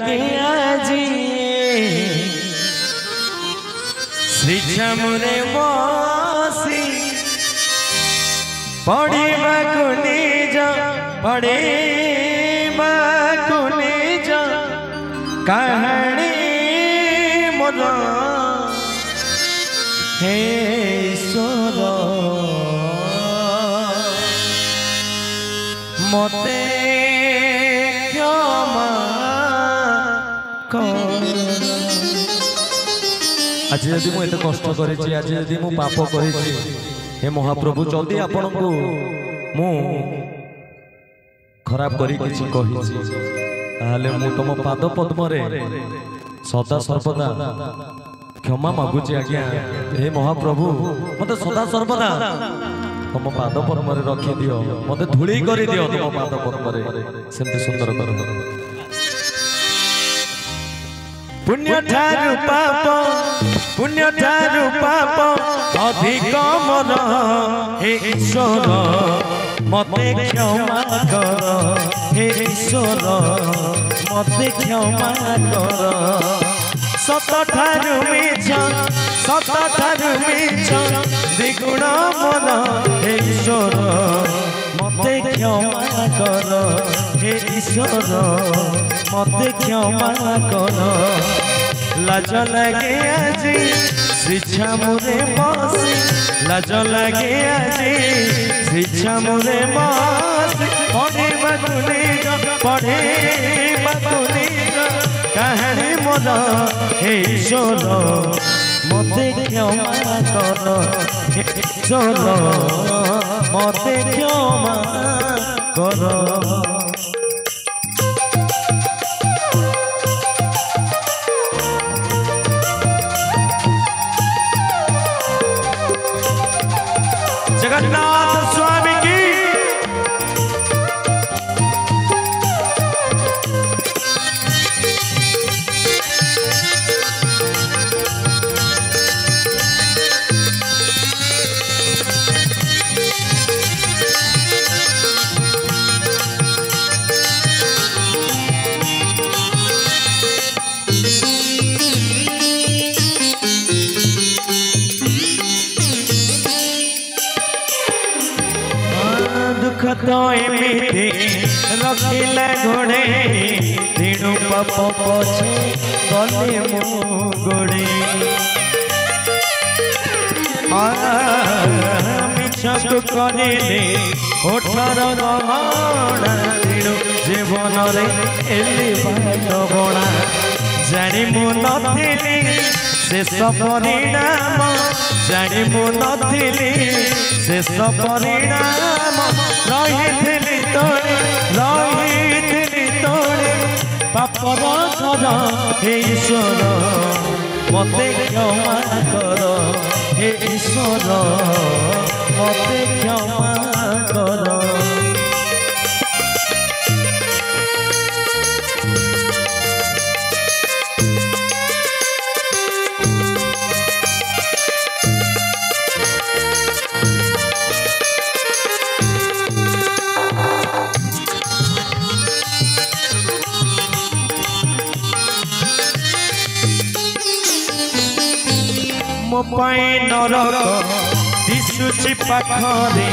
लगे आजी श्री छमुरे बसी पढ़िबाकु निज पढ़िबाकु निज कहानी मोर हे ईश्वर मते क्षमा कर। आज यदि मु एते कष्ट करिछि आज यदि मु पाप करिछि हे महाप्रभु जदि आपण को मु खराब करी किछि कहिछि ताले मु तुम पाद पद्म रे सदा सर्वदा क्षमा मागुछि आज्ञा हे महाप्रभु मते सदा सर्वदा तुम पाद पद्म रे रखि दियो मते धूली करी दियो तुम पाद पद्म रे सेमति सुंदर कर। पुण्य ठारु पाप अधिक मन हे ईश्वर मते क्षमा कर हे ईश्वर मते क्षमा कर। सत ठारु मिछ द्विगुण मन हे ईश्वर मते क्षमा कर हे ईश्वर मते क्षमा कर। लाज लगे आजी श्री छमुरे बसी लाज लगे आजी श्री छमुरे बसी पढ़िबाकु निज कहानी मोर हे ईश्वर मते क्षमा कर हे ईश्वर मते क्षमा कर। जगन्नाथ स्वामी की तो एमिति रखिले घोड़े तीनू पाप पछे गले मु गोड़े मिछक करिले ओठर गहना तीनू जीवन रे एली बात बणा जानी मु नथिली शेष परिणाम जानी मु नथिली शेष परिणाम रही तोड़े पापर घर हे ईश्वर मते क्षमा कर हे ईश्वर मते क्षमा कर। मो पाई नरक दिशुची पाखरे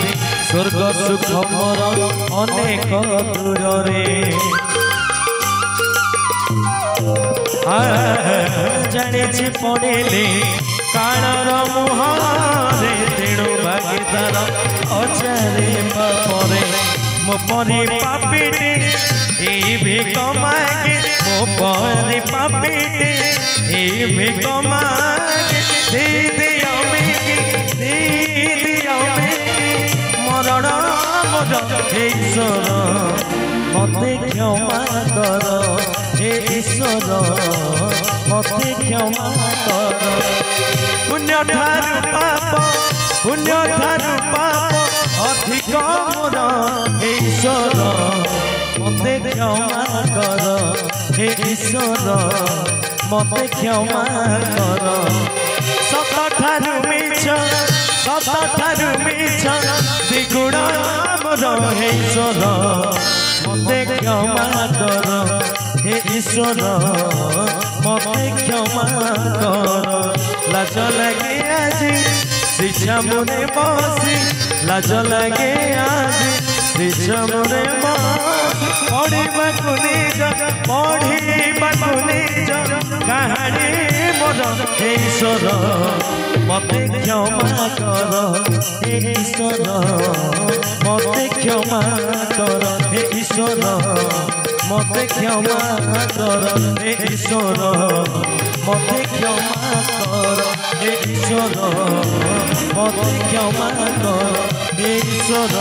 स्वर्ग सुख मोर अनेक दूरे जानी पड़े काणर मुहरे तेणु भागीदार अचारे बापरे मो परी पापीटी भिक मागे मो परी पापीटी भिक मागे मरण मोर हे ईश्वर मते क्षमा कर हे ईश्वर मते क्षमा कर। पुण्य ठारु पाप अधिक मोर हे ईश्वर मते क्षमा कर हे ईश्वर मते क्षमा कर। सत ठारु मिछ द्विगुण मोर हे ईश्वर मते क्षमा कर हे ईश्वर मते क्षमा कर लाज लगे आज शिक्षा मुने बसी लाज लगे आज शिक्षा मुने पढ़ा निज कहानी मोर हे ईश्वर मते क्षमा कर हे ईश्वर मते क्षमा कर हे ईश्वर मते क्षमा कर हे ईश्वर मते क्षमा कर हे ईश्वर मते क्षमा कर हे ईश्वर।